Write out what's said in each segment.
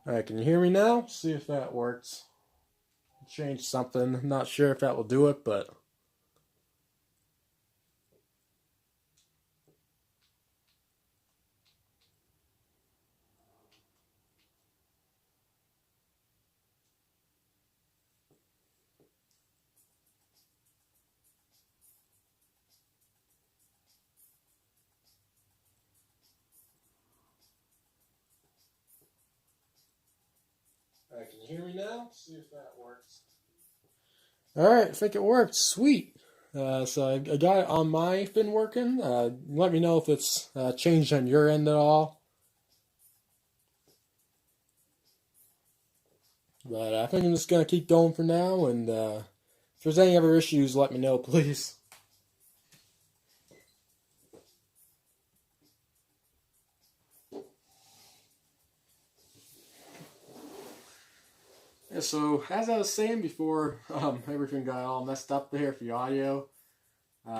Alright, can you hear me now? See if that works. Change something. I'm not sure if that will do it, but... Alright, can you hear me now? See if that works. Alright, I think it worked. Sweet. So I got it on my fin working. Let me know if it's changed on your end at all. But I think I'm just going to keep going for now, and if there's any other issues, let me know, please. Yeah, so as I was saying before, everything got all messed up there for the audio.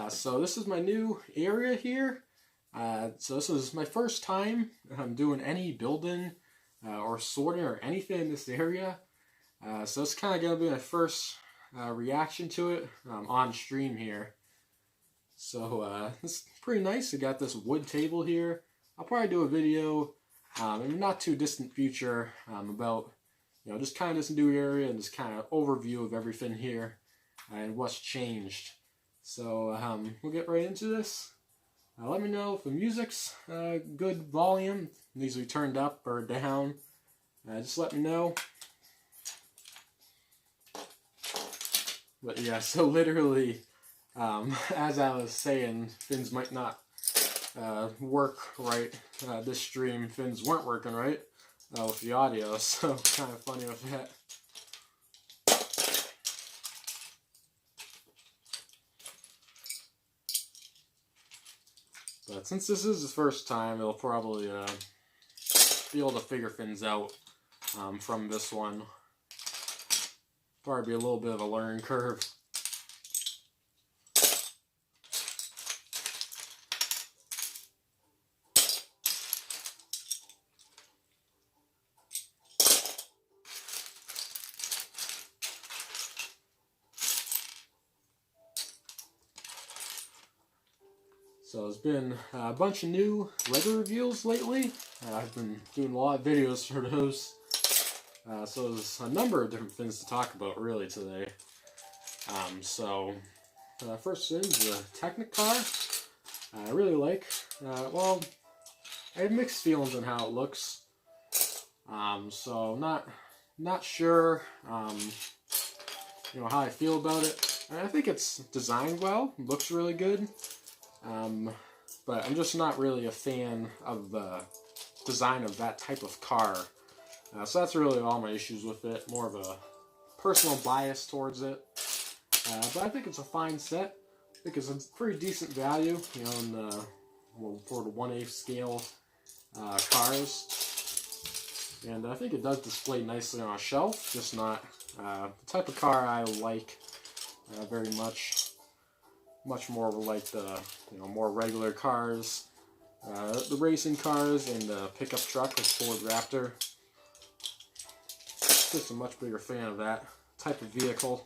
So this is my new area here. So this is my first time doing any building or sorting or anything in this area. So it's kind of going to be my first reaction to it on stream here. So it's pretty nice. I got this wood table here. I'll probably do a video in the not too distant future about just kind of this new area and this kind of overview of everything here and what's changed. So we'll get right into this. Let me know if the music's good volume, needs to be turned up or down. Just let me know. But yeah, so literally, as I was saying, fins might not work right. This stream, fins weren't working right with the audio, so kind of funny with that. But since this is the first time, it'll probably be able to figure things out from this one. Probably be a little bit of a learning curve. So there's been a bunch of new Lego reveals lately. I've been doing a lot of videos for those. So there's a number of different things to talk about really today. First is the Technic Car. I really like. Well, I have mixed feelings on how it looks. So not sure how I feel about it. I think it's designed well, looks really good. But I'm just not really a fan of the design of that type of car. So that's really all my issues with it. More of a personal bias towards it. But I think it's a fine set. I think it's a pretty decent value, in the for the 1/8 scale cars. And I think it does display nicely on a shelf. Just not the type of car I like very much. Much more like the more regular cars, the racing cars, and the pickup truck with Ford Raptor. Just a much bigger fan of that type of vehicle.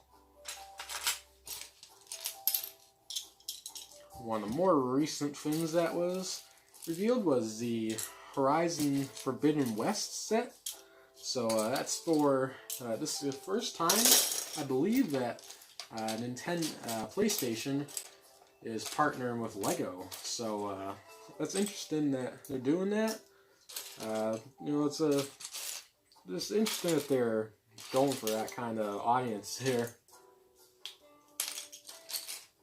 One of the more recent things that was revealed was the Horizon Forbidden West set. So that's for this is the first time I believe that PlayStation is partnering with Lego, so that's interesting that they're doing that. It's interesting that they're going for that kind of audience here.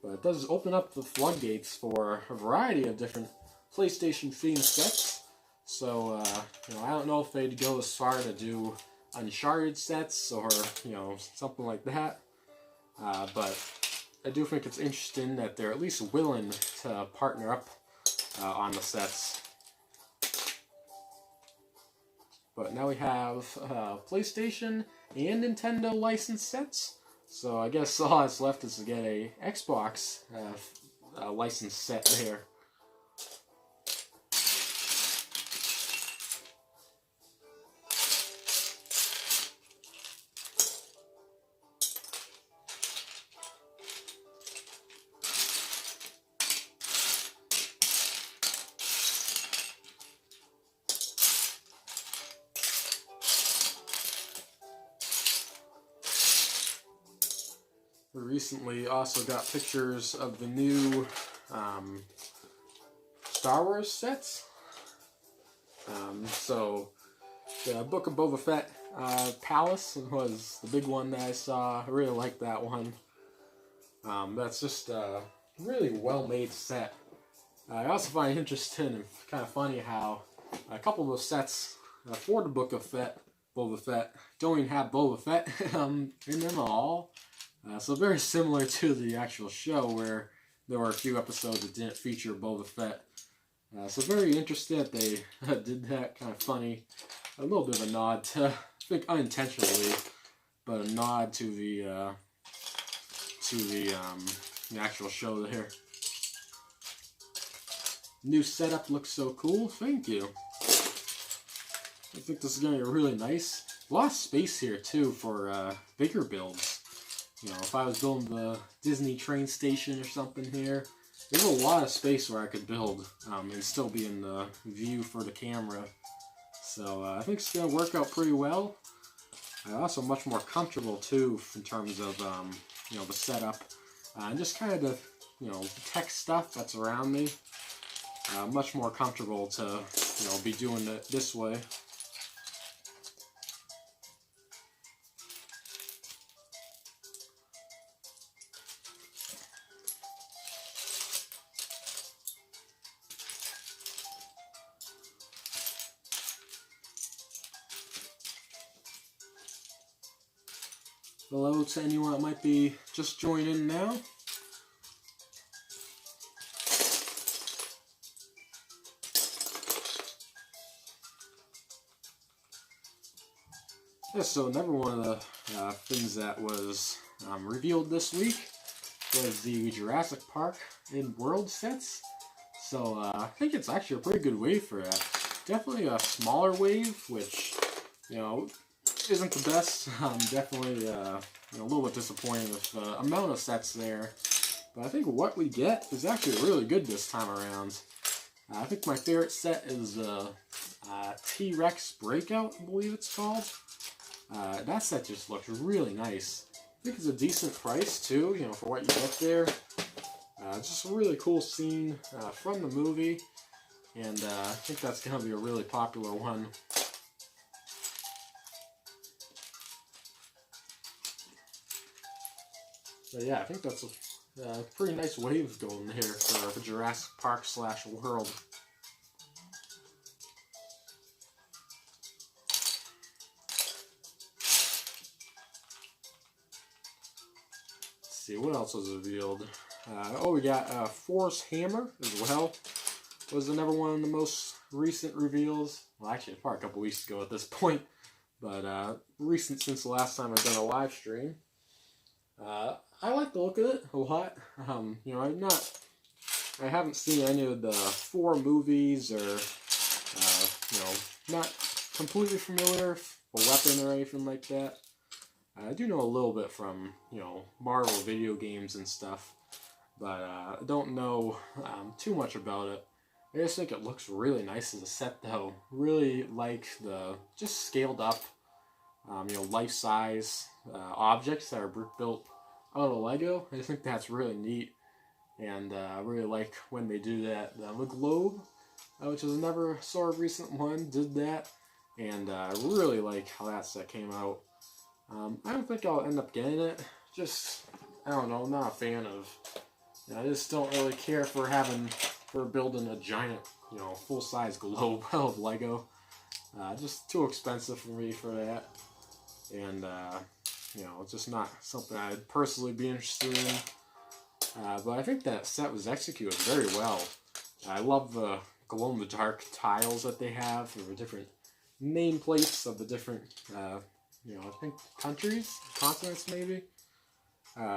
But it does open up the floodgates for a variety of different PlayStation themed sets. So I don't know if they'd go as far to do Uncharted sets or something like that. But I do think it's interesting that they're at least willing to partner up on the sets. But now we have PlayStation and Nintendo licensed sets. So I guess all that's left is to get a Xbox licensed set there. We recently also got pictures of the new Star Wars sets. So the Book of Boba Fett Palace was the big one that I saw. I really like that one. That's just a really well-made set. I also find it interesting and kind of funny how a couple of those sets for the Book of Boba Fett don't even have Boba Fett in them at all. So very similar to the actual show where there were a few episodes that didn't feature Boba Fett. So very interesting that they did that. Kind of funny. A little bit of a nod to, I think unintentionally, but a nod to the actual show there. New setup looks so cool. Thank you. I think this is going to be really nice. A lot of space here too for bigger builds. You know, if I was building the Disney train station or something here, there's a lot of space where I could build and still be in the view for the camera. So I think it's going to work out pretty well. Also much more comfortable too in terms of you know, the setup and just kind of the, you know, tech stuff that's around me. Much more comfortable to, you know, be doing it this way. Hello to anyone that might be just joining in now. Yeah, so another one of the things that was revealed this week was the Jurassic Park in World sets. So I think it's actually a pretty good wave for that. Definitely a smaller wave, which, you know, isn't the best. Definitely you know, a little bit disappointing with the amount of sets there. But I think what we get is actually really good this time around. I think my favorite set is T-Rex Breakout, I believe it's called. That set just looks really nice. I think it's a decent price too, you know, for what you get there. Just a really cool scene from the movie, and I think that's going to be a really popular one. But yeah, I think that's a pretty nice wave going here for Jurassic Park / World. Let's see, what else was revealed? Oh, we got Force Hammer as well. Was another one of the most recent reveals. Well, actually, probably a couple weeks ago at this point. But recent since the last time I've done a live stream. I like the look of it a lot. You know, I haven't seen any of the 4 movies, or you know, not completely familiar with a weapon or anything like that. I do know a little bit from, you know, Marvel video games and stuff, but I don't know too much about it. I just think it looks really nice as a set, though. Really like the just scaled up, you know, life-size objects that are built out of Lego. I think that's really neat, and I really like when they do that. The globe, which is another sort of recent one, did that, and I really like how that set came out. I don't think I'll end up getting it. Just, I don't know, I'm not a fan of, you know, I just don't really care for building a giant, you know, full-size globe of Lego. Just too expensive for me for that, and you know, it's just not something I'd personally be interested in. But I think that set was executed very well. I love the glow-in-the-dark tiles that they have. There were different nameplates of the different, you know, I think countries, continents maybe.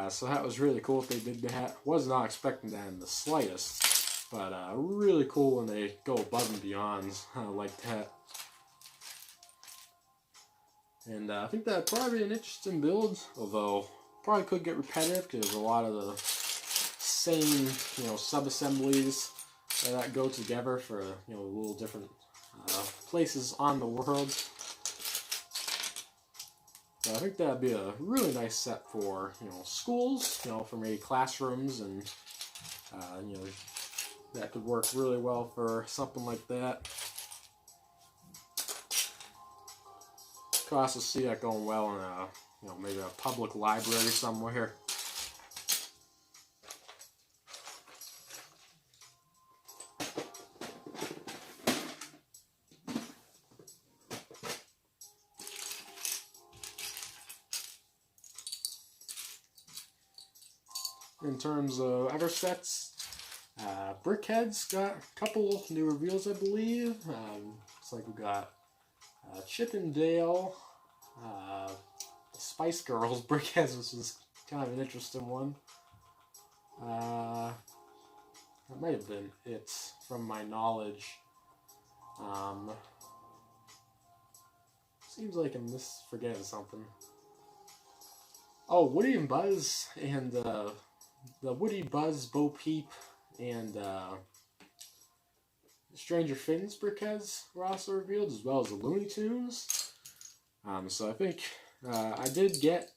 So that was really cool if they did that. Was not expecting that in the slightest. But really cool when they go above and beyond like that. And I think that'd probably be an interesting build, although probably could get repetitive because there's a lot of the same, you know, sub-assemblies that go together for, you know, little different places on the world. So I think that'd be a really nice set for, schools, for maybe classrooms, and that could work really well for something like that. Could also see that going well in a, maybe a public library somewhere. In terms of other sets, Brickheadz got a couple new reveals, I believe. Looks like we got Chip and Dale, Spice Girls, Brickheadz, which is kind of an interesting one. That might have been it from my knowledge. Seems like I'm forgetting something. Oh, Woody and Buzz and the Woody, Buzz, Bo Peep, and Stranger Things Brickheadz were also revealed, as well as the Looney Tunes. So I think I did get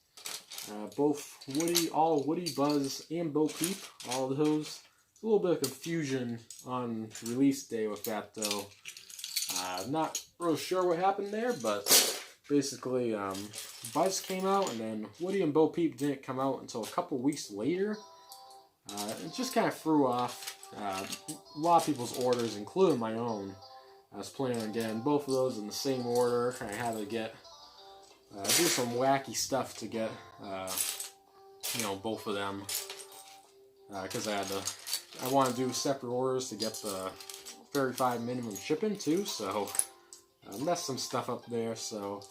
both Woody, Buzz, and Bo Peep, all of those. A little bit of confusion on release day with that, though. Not real sure what happened there, but basically Buzz came out, and then Woody and Bo Peep didn't come out until a couple weeks later. It just kind of threw off a lot of people's orders, including my own. I was planning on getting both of those in the same order. I had to get do some wacky stuff to get both of them, because I want to do separate orders to get the 35 minimum shipping too. So I messed some stuff up there. So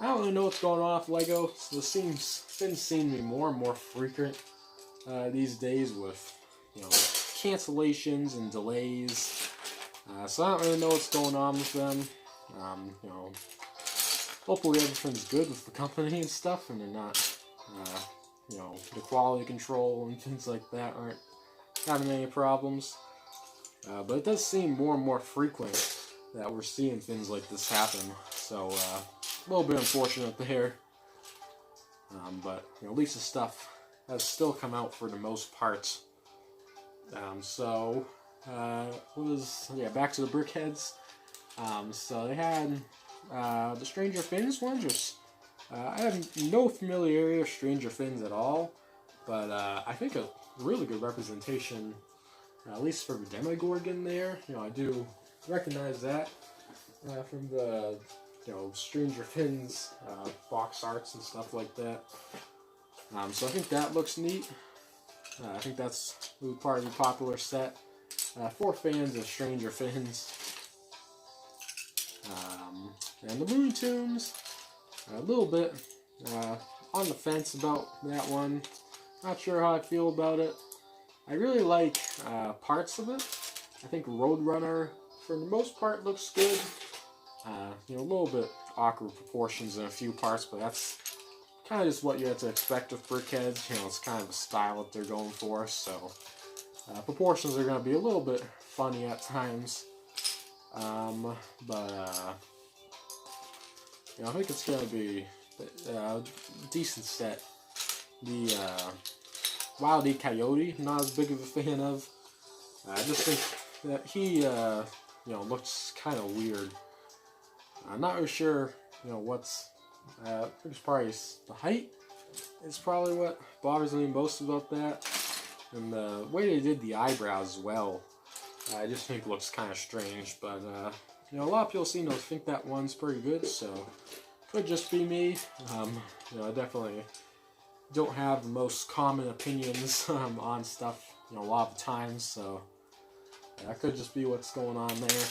I don't really know what's going on with Lego. So things seem to be more and more frequent these days with cancellations and delays. So I don't really know what's going on with them. Hopefully everything's good with the company and stuff, and they're not, the quality control and things like that aren't having any problems. But it does seem more and more frequent that we're seeing things like this happen. So a little bit unfortunate there. But at least the stuff has still come out for the most part. Back to the Brickheadz. So they had the Stranger Things one. I have no familiarity with Stranger Things at all, but I think a really good representation, at least for the Demogorgon there. I do recognize that from the Stranger Things box arts and stuff like that. So I think that looks neat. I think that's part of the popular set for fans of Stranger Things. And the Looney Tunes, a little bit on the fence about that one. Not sure how I feel about it. I really like parts of it. I think Roadrunner, for the most part, looks good. A little bit awkward proportions in a few parts, but that's kind of just what you have to expect with Brickheadz. It's kind of a style that they're going for, so proportions are going to be a little bit funny at times. I think it's going to be a decent set. The Wile E. Coyote, not as big of a fan of. I just think that he, looks kind of weird. I'm not really sure, what's... I think it's probably the height is probably what bothers me most about that. And the way they did the eyebrows as well, I just think looks kind of strange. But, a lot of people seem to think that one's pretty good, so could just be me. I definitely don't have the most common opinions on stuff, a lot of the times, so that could just be what's going on there.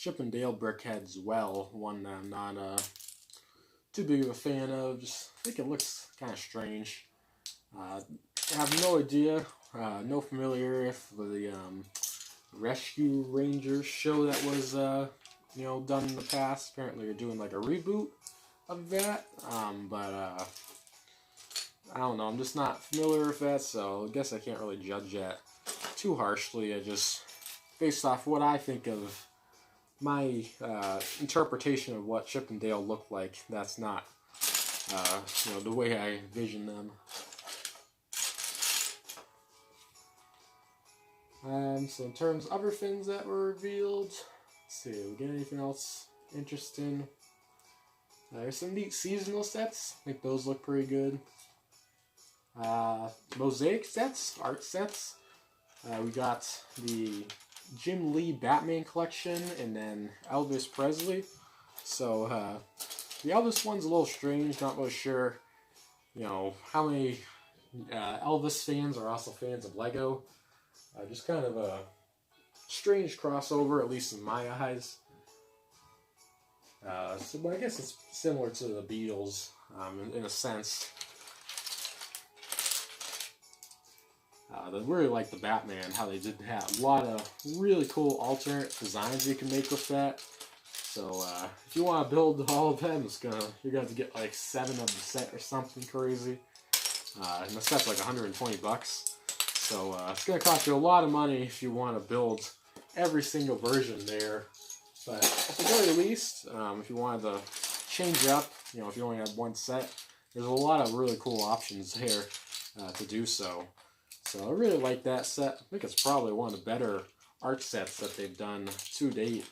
Chip and Dale Brickheadz as well, one that I'm not too big of a fan of. Just think it looks kind of strange. I have no idea, no familiarity with the Rescue Rangers show that was done in the past. Apparently they're doing like a reboot of that, but I don't know, I'm just not familiar with that, so I guess I can't really judge that too harshly. I just, based off what I think of my interpretation of what Chip and Dale look like, that's not, the way I envision them. So in terms of other things that were revealed, let's see, we get anything else interesting? There's some neat seasonal sets. I think those look pretty good. Mosaic sets, art sets. We got the Jim Lee Batman collection and then Elvis Presley. So the Elvis one's a little strange, not really sure, how many Elvis fans are also fans of Lego. Just kind of a strange crossover, at least in my eyes. But I guess it's similar to the Beatles in a sense. I really like the Batman, how they did have a lot of really cool alternate designs you can make with that. So if you want to build all of them, you're gonna have to get like 7 of the set or something crazy. And the set's like $120. So it's going to cost you a lot of money if you want to build every single version there. But at the very least, if you wanted to change it up, if you only have one set, there's a lot of really cool options there to do so. So I really like that set. I think it's probably one of the better art sets that they've done to date.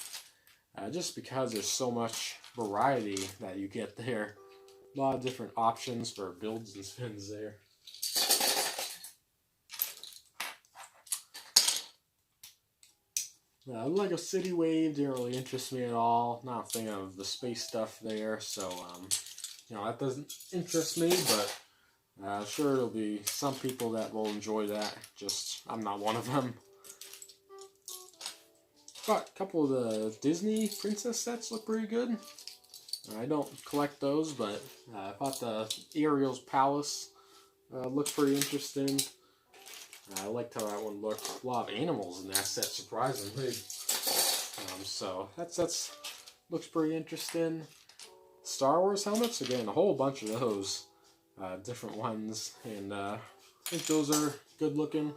Just because there's so much variety that you get there. A lot of different options for builds and spins there. Lego City Wave didn't really interest me at all. Not a fan of the space stuff there, so that doesn't interest me. But I'm sure there'll be some people that will enjoy that. Just I'm not one of them. But a couple of the Disney princess sets look pretty good. I don't collect those, but I thought the Ariel's Palace looked pretty interesting. I liked how that one looked. A lot of animals in that set, surprisingly. So that looks pretty interesting. Star Wars helmets, again, a whole bunch of those different ones, and I think those are good looking.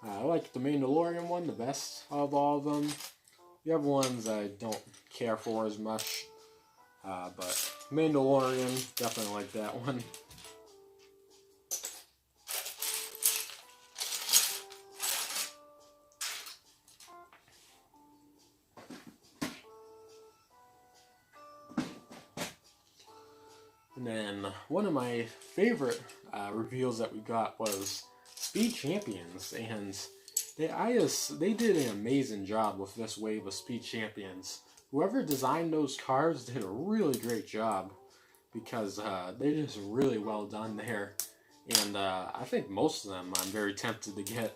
I like the Mandalorian one the best of all of them. The other ones I don't care for as much, but Mandalorian, definitely like that one. And then one of my favorite reveals that we got was Speed Champions, and they did an amazing job with this wave of Speed Champions. Whoever designed those cars did a really great job, because they're just really well done there. And I think most of them I'm very tempted to get.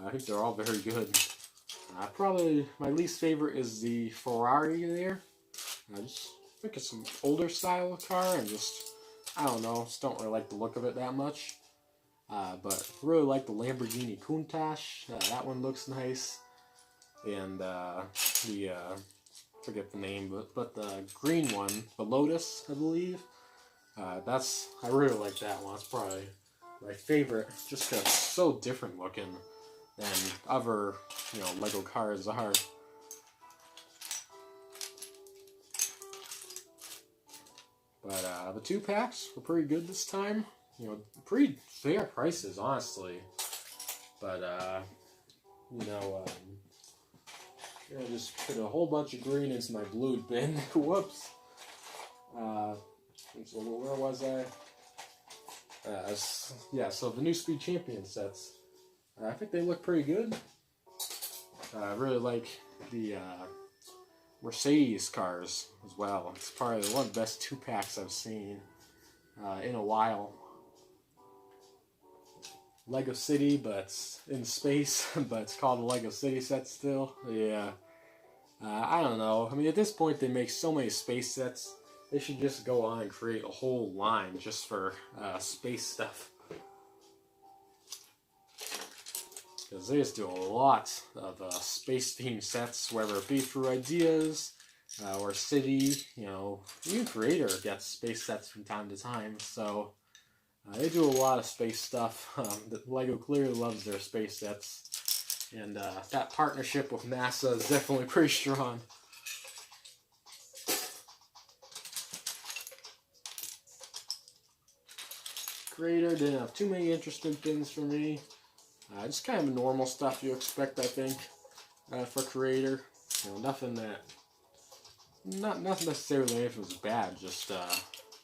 I think they're all very good. Probably my least favorite is the Ferrari there. I think it's an older style car, and I don't know, just don't really like the look of it that much. But really like the Lamborghini Countach. That one looks nice. And forget the name, but the green one, the Lotus, I believe. I really like that one. It's probably my favorite, just because it's so different looking than other, Lego cars are. But the 2-packs were pretty good this time. Pretty fair prices, honestly. But, I just put a whole bunch of green into my blue bin. Whoops. So where was I? So the new Speed Champion sets. I think they look pretty good. I really like the Mercedes cars as well. It's probably one of the best 2-packs I've seen in a while. Lego City, but it's in space, but it's called a Lego City set still. Yeah. I don't know. I mean, at this point, they make so many space sets. They should just go on and create a whole line just for space stuff. Because they just do a lot of space-themed sets, whether it be through ideas or city. Even Creator gets space sets from time to time. So They do a lot of space stuff. LEGO clearly loves their space sets, and that partnership with NASA is definitely pretty strong. Creator didn't have too many interesting things for me. Just kind of normal stuff you expect, I think, for Creator. You know, nothing that, not necessarily anything was bad, just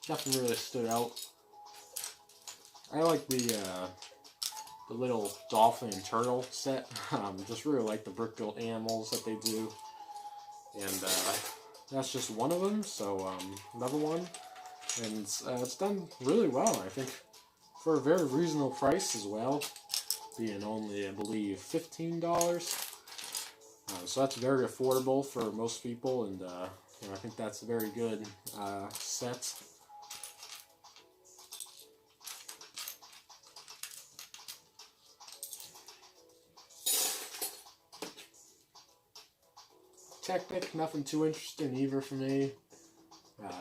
nothing really stood out. I like the little dolphin and turtle set. Just really like the brick-built animals that they do, and that's just one of them. So another one, and it's done really well, I think, for a very reasonable price as well, being only, I believe, $15. So that's very affordable for most people, and you know, I think that's a very good set. Technic, nothing too interesting either for me.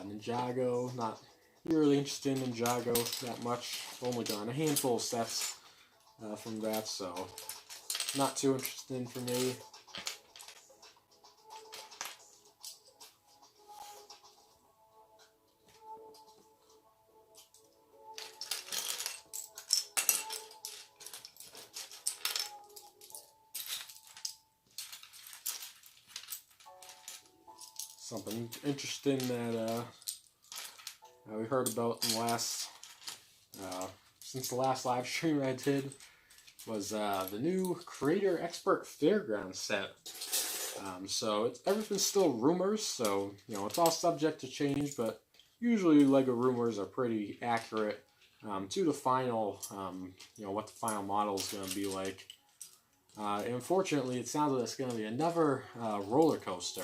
Ninjago, not really interested in Ninjago that much. Only gotten a handful of sets from that, so not too interesting for me. Something interesting that we heard about in the last, since the last live stream I did, was the new Creator Expert Fairground set. So everything's still rumors, so you know it's all subject to change, but usually LEGO rumors are pretty accurate to the final, you know, what the final model is going to be like. Unfortunately, it sounds like it's going to be another roller coaster,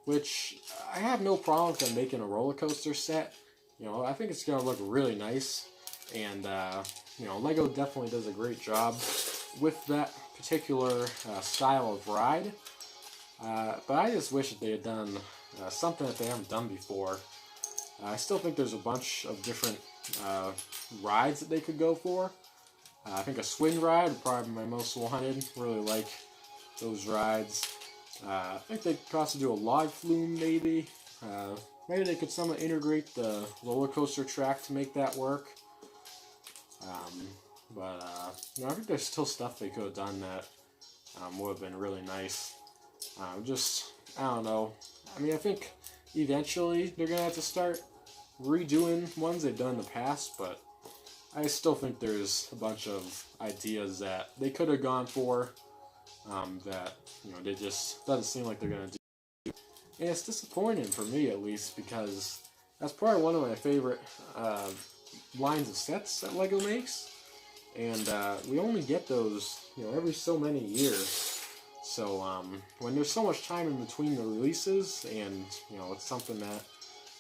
which I have no problem with them making a roller coaster set. You know, I think it's going to look really nice, and you know, LEGO definitely does a great job with that particular style of ride. But I just wish that they had done something that they haven't done before. I still think there's a bunch of different rides that they could go for. I think a swing ride would probably be my most wanted. Really like those rides. I think they could also do a log flume, maybe. Maybe they could somehow integrate the roller coaster track to make that work. But you know, I think there's still stuff they could have done that would have been really nice. I don't know. I mean, I think eventually they're going to have to start redoing ones they've done in the past, but I still think there's a bunch of ideas that they could have gone for that, you know, they just doesn't seem like they're going to do. And it's disappointing for me, at least, because that's probably one of my favorite lines of sets that LEGO makes. And we only get those, you know, every so many years. So when there's so much time in between the releases, and you know, it's something that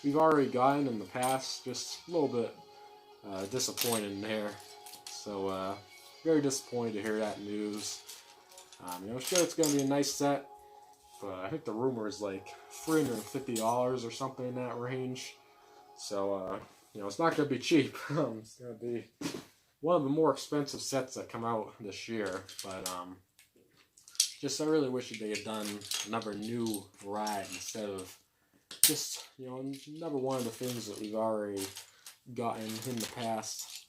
we've already gotten in the past, just a little bit disappointed there. So very disappointed to hear that news. You know, sure, it's going to be a nice set, but I think the rumor is like $350 or something in that range. So you know, it's not going to be cheap. It's going to be one of the more expensive sets that come out this year, but just I really wish that they had done another new ride instead of just, you know, another one of the things that we've already gotten in the past.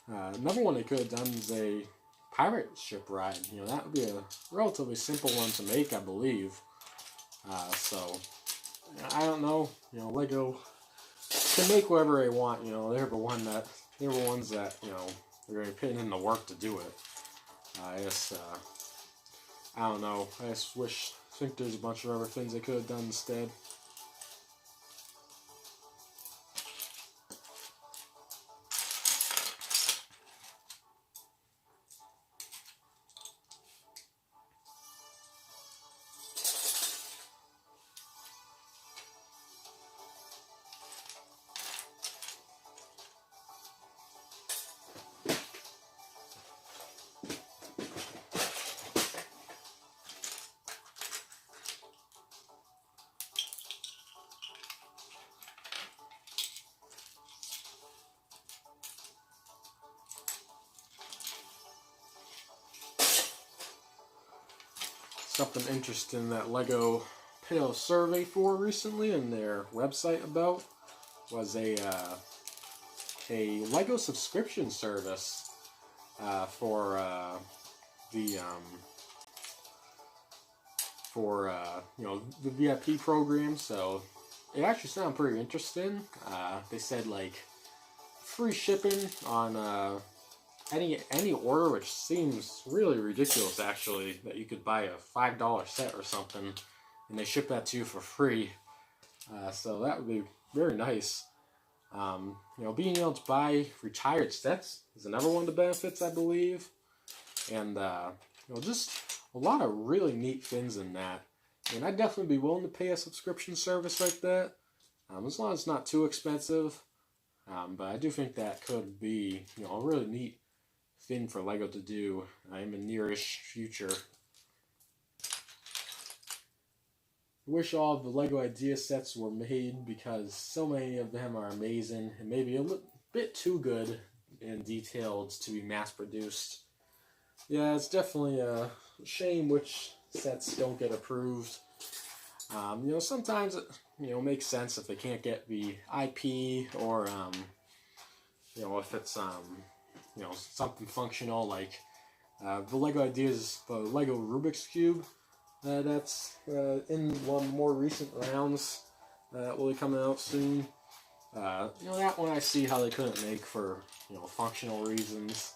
Another one they could have done is a pirate ship ride. You know, that would be a relatively simple one to make, I believe. So I don't know. You know, LEGO can make whatever they want. You know, they're the ones that, you know, they're going to put in the work to do it. I don't know. I think there's a bunch of other things they could have done instead. something interesting that Lego put out a survey for recently in their website about was a Lego subscription service for the the VIP program. So it actually sounded pretty interesting. They said like free shipping on any order, which seems really ridiculous actually, that you could buy a $5 set or something and they ship that to you for free. So that would be very nice. Being able to buy retired sets is another one of the benefits, I believe. And just a lot of really neat things in that. And I'd definitely be willing to pay a subscription service like that, as long as it's not too expensive. But I do think that could be, a really neat thing for Lego to do in the nearish future. I wish all of the Lego idea sets were made, because so many of them are amazing and maybe a bit too good and detailed to be mass produced. Yeah, it's definitely a shame which sets don't get approved. Sometimes it makes sense if they can't get the IP, or if it's something functional, like the Lego ideas, the Lego Rubik's Cube that's in one of the more recent rounds that will be coming out soon. That one I see how they couldn't make for functional reasons.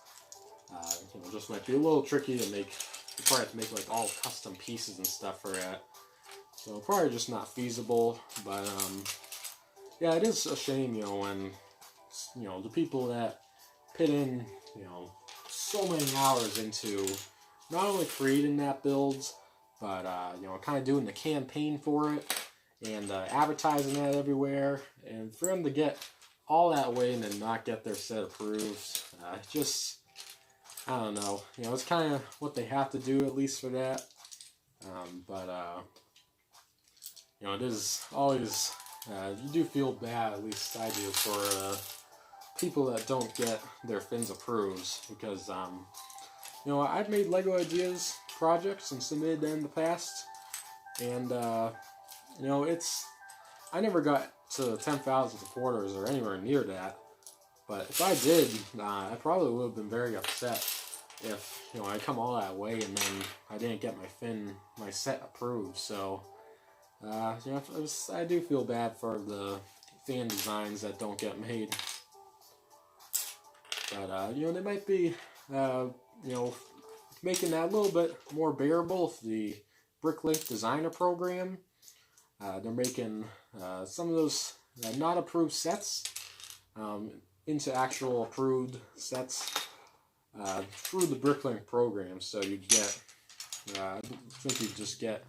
Just might be a little tricky to make. You probably have to make like all custom pieces and stuff for that. So probably just not feasible. But yeah, it is a shame, when the people that put in so many hours into not only creating that builds, but kind of doing the campaign for it and advertising that everywhere, and for them to get all that way and then not get their set approved, I don't know. It's kind of what they have to do, at least for that. It is always, you do feel bad, at least I do, for people that don't get their things approved, because, I've made Lego Ideas projects and submitted them in the past, and, I never got to 10,000 supporters or anywhere near that. But if I did, I probably would have been very upset if, I come all that way and then I didn't get my set approved. So, I do feel bad for the fan designs that don't get made. But, they might be, making that a little bit more bearable with the Bricklink Designer Program. They're making some of those not approved sets into actual approved sets through the Bricklink program. So you get, I think you just get,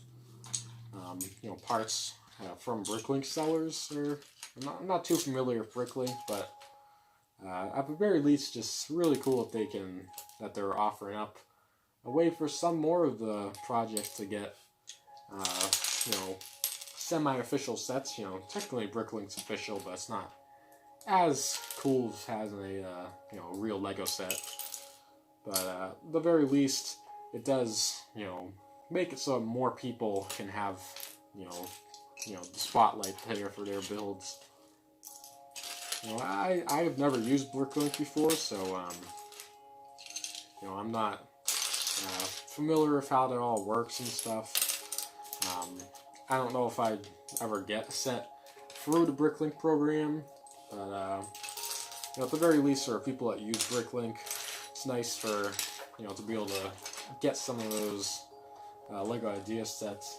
parts from Bricklink sellers. Or I'm not too familiar with Bricklink, but at the very least, just really cool that they're offering up a way for some more of the projects to get, semi-official sets. Technically Bricklink's official, but it's not as cool as having a real Lego set. But at the very least, it does make it so more people can have the spotlight there for their builds. I have never used Bricklink before, so I'm not familiar with how that all works and stuff. I don't know if I'd ever get a set through the Bricklink program, but at the very least, for people that use Bricklink, it's nice for to be able to get some of those Lego idea sets.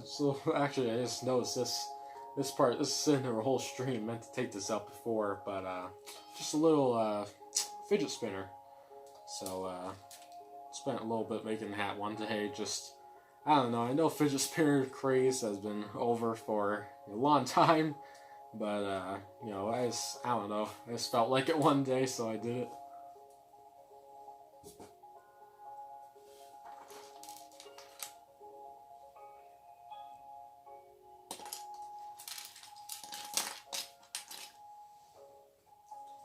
So actually, I just noticed this is in a whole stream. Meant to take this out before, but just a little fidget spinner. So spent a little bit making that one day. Just, I don't know. I know fidget spinner craze has been over for a long time, but I don't know. I just felt like it one day, so I did it.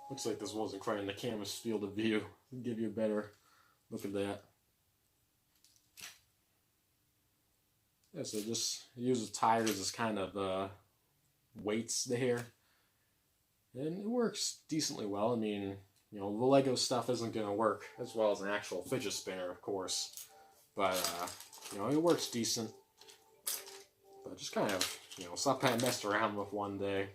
Looks like this wasn't quite in the camera's field of view. I'll give you a better look at that. yeah, so just uses tires as kind of weights there, and it works decently well. I mean, you know, the Lego stuff isn't going to work as well as an actual fidget spinner, of course, but you know, it works decent. But just kind of, you know, something I messed around with one day.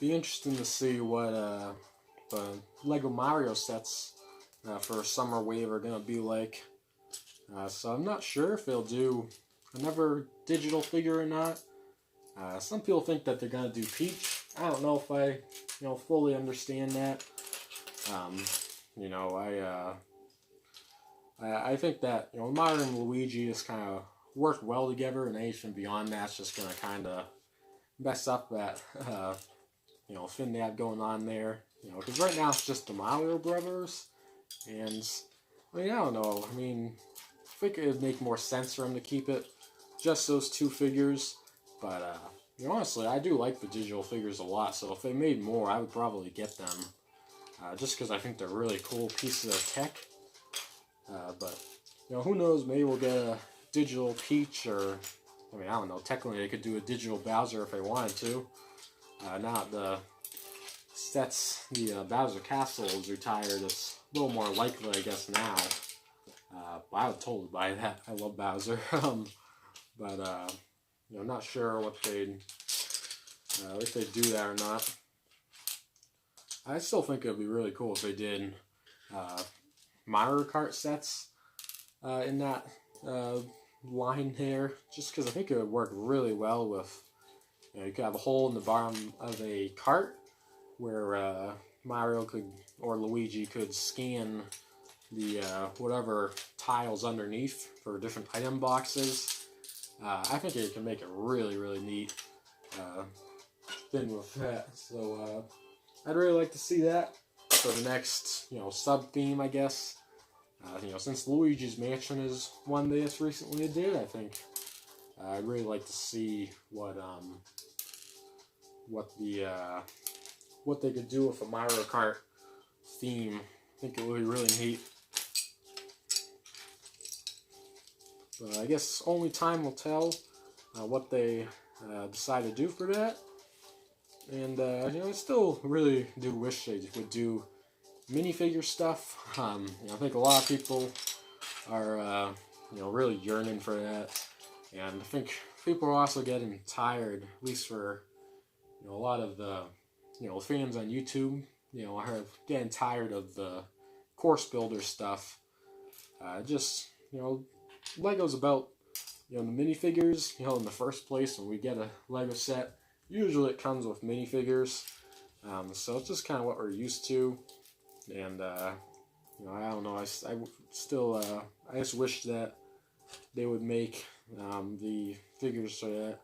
Be interesting to see what the Lego Mario sets for Summer Wave are going to be like. So I'm not sure if they'll do another digital figure or not. Some people think that they're going to do Peach. I don't know if I, you know, fully understand that. You know, I think that, you know, Mario and Luigi just kind of work well together, and anything beyond that's just going to kind of mess up that, you know, thing they have going on there. You know, because right now it's just the Mario Brothers, and, I mean, I don't know. I mean, I think it would make more sense for them to keep it just those two figures, but, you know, honestly, I do like the digital figures a lot, so if they made more, I would probably get them, just because I think they're really cool pieces of tech. But, you know, who knows, maybe we'll get a digital Peach, or, I mean, I don't know, technically they could do a digital Bowser if they wanted to. Now the sets, the Bowser Castle is retired, it's a little more likely, I guess, now. But I would totally buy that. I love Bowser. But, you know, not sure what they'd, if they'd do that or not. I still think it would be really cool if they did Mario Kart sets in that line here, just because I think it would work really well with, you know, you could have a hole in the bottom of a cart where Mario could, or Luigi could scan the whatever tiles underneath for different item boxes. I think it can make it really, really neat thing with that. So I'd really like to see that for the next, you know, sub-theme, I guess. You know, since Luigi's Mansion is one they just recently did, I think I'd really like to see what they could do with a Mario Kart theme. I think it would be really neat. But I guess only time will tell what they decide to do for that. And you know, I still really do wish they would do minifigure stuff. You know, I think a lot of people are you know, really yearning for that, and I think people are also getting tired, at least for, you know, a lot of the, you know, fans on YouTube, you know, are getting tired of the course builder stuff. Just, you know, Lego's about, you know, the minifigures. You know, in the first place, when we get a Lego set, usually it comes with minifigures. So it's just kind of what we're used to. And, you know, I don't know, I still, I just wish that they would make the figures so that.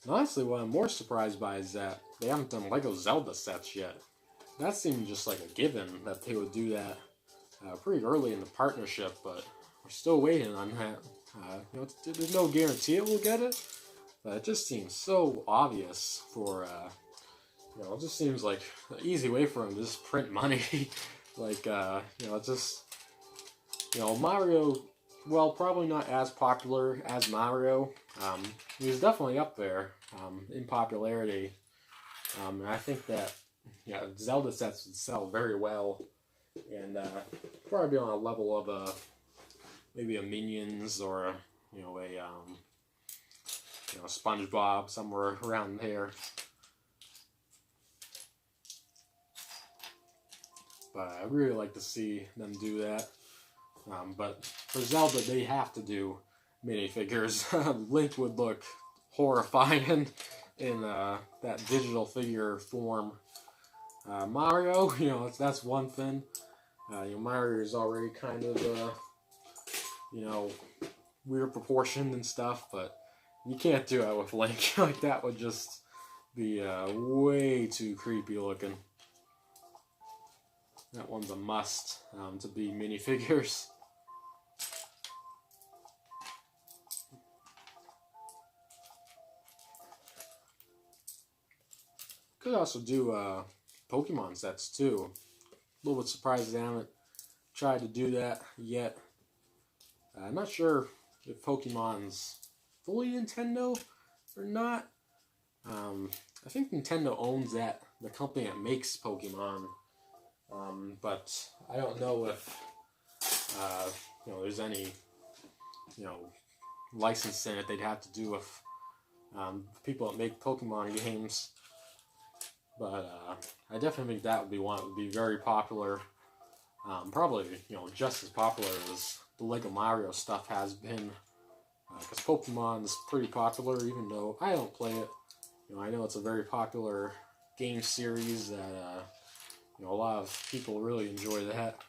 And honestly, what I'm more surprised by is that they haven't done Lego Zelda sets yet. That seemed just like a given that they would do that pretty early in the partnership, but we're still waiting on that. You know, there's no guarantee it will get it, but it just seems so obvious for, you know, it just seems like an easy way for them to just print money. Like, you know, it's just, you know, Mario, well, probably not as popular as Mario. He's definitely up there in popularity. And I think that, yeah, Zelda sets would sell very well, and probably be on a level of maybe a Minions or a, you know, SpongeBob, somewhere around there. but I really like to see them do that. But for Zelda, they have to do minifigures. Link would look horrifying in that digital figure form. Mario, that's one thing. Mario is already kind of, weird proportioned and stuff, but you can't do it with Link. Like, that would just be way too creepy looking. That one's a must to be minifigures. Could also do Pokemon sets too. A little bit surprised they haven't tried to do that yet. I'm not sure if Pokemon's fully Nintendo or not. I think Nintendo owns the company that makes Pokemon. But I don't know if there's any licensing that they'd have to do with people that make Pokemon games. But I definitely think that would be one that would be very popular. Probably just as popular as the Lego Mario stuff has been. Because Pokemon's pretty popular, even though I don't play it. I know it's a very popular game series that a lot of people really enjoy that.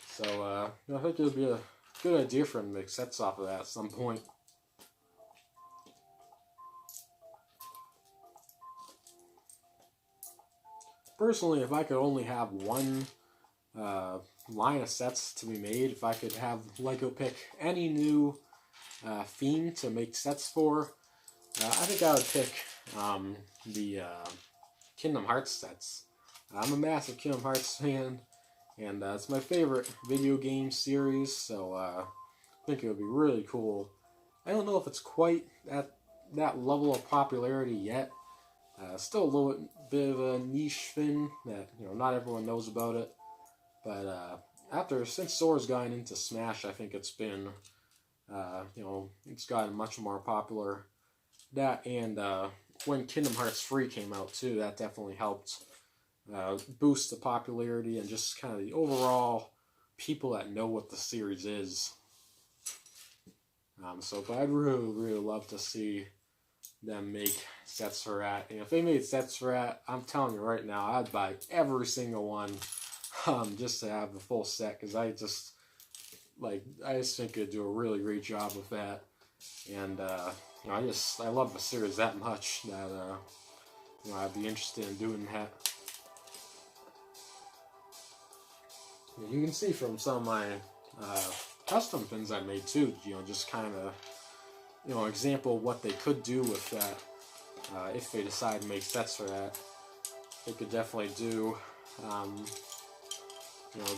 So I think it would be a good idea for them to make sets off of that at some point. Personally, if I could only have one line of sets to be made, if I could have Lego pick any new theme to make sets for, I think I would pick the Kingdom Hearts sets. I'm a massive Kingdom Hearts fan, and it's my favorite video game series, so I think it would be really cool. I don't know if it's quite at that level of popularity yet. Still a little bit of a niche thing that not everyone knows about it. But since Sora's gotten into Smash, I think it's been it's gotten much more popular. That and when Kingdom Hearts 3 came out too, that definitely helped boost the popularity and just kind of the overall people that know what the series is. But I'd really, really love to see them make sets for that. And if they made sets for that, I'm telling you right now, I'd buy every single one just to have the full set, because I just think it'd do a really great job with that. And I love the series that much that I'd be interested in doing that. You can see from some of my custom pins I made too, just kind of example of what they could do with that if they decide to make sets for that. They could definitely do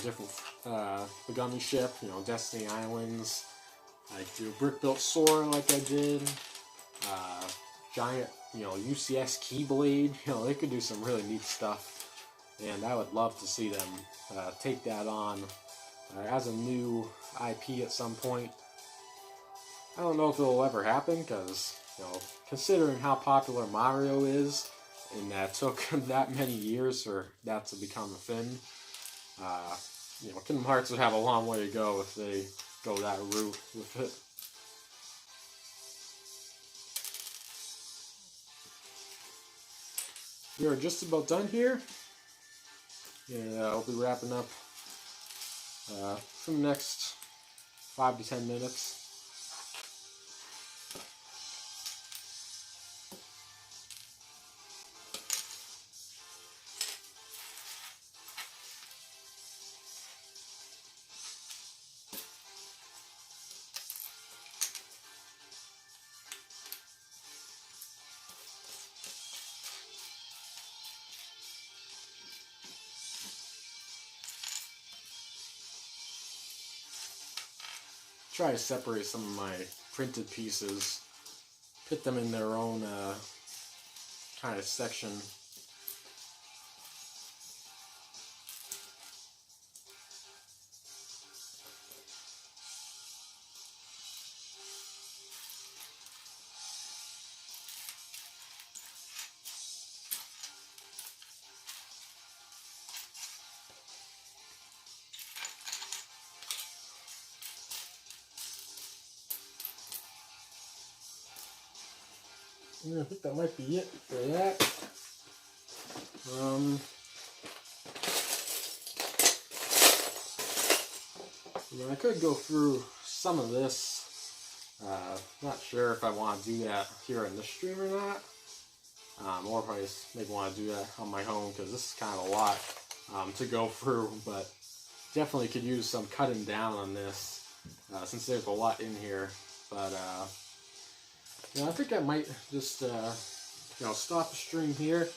different the Gummy Ship, Destiny Islands. I do Brick Built Sora like I did. Giant, UCS Keyblade. They could do some really neat stuff, and I would love to see them take that on as a new IP at some point. I don't know if it'll ever happen, because considering how popular Mario is, and that took that many years for that to become a thing, Kingdom Hearts would have a long way to go if they go that route with it. We are just about done here, and I'll be wrapping up for the next 5 to 10 minutes. Try to separate some of my printed pieces, put them in their own kind of section. I think that might be it for that. I could go through some of this. Not sure if I want to do that here in this stream or not. Or if I just maybe want to do that on my own, because this is kind of a lot to go through, but definitely could use some cutting down on this since there's a lot in here. But you know, I think I might just you know, stop the stream here.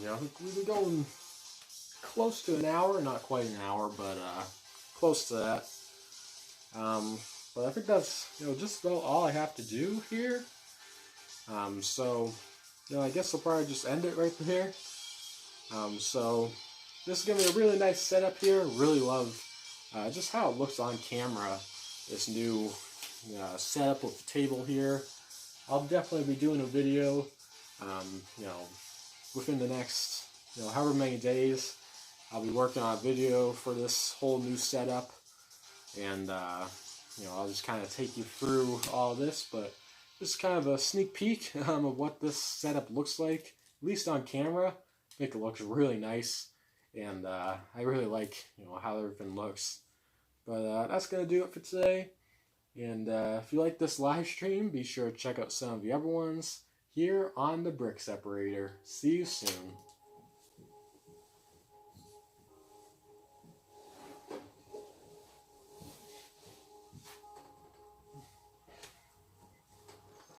You know, we've been going close to an hour, not quite an hour, but close to that. But I think that's, you know, just about all I have to do here. So, you know, I guess I'll probably just end it right there. So, this is going to be a really nice setup here. Really love just how it looks on camera. This new setup with the table here. I'll definitely be doing a video, you know, within the next, you know, however many days. I'll be working on a video for this whole new setup. And, you know, I'll just kind of take you through all this, but this is kind of a sneak peek of what this setup looks like, at least on camera. I think it looks really nice, and I really like, you know, how everything looks. But that's going to do it for today, and if you like this live stream, be sure to check out some of the other ones here on the Brick Separator. See you soon.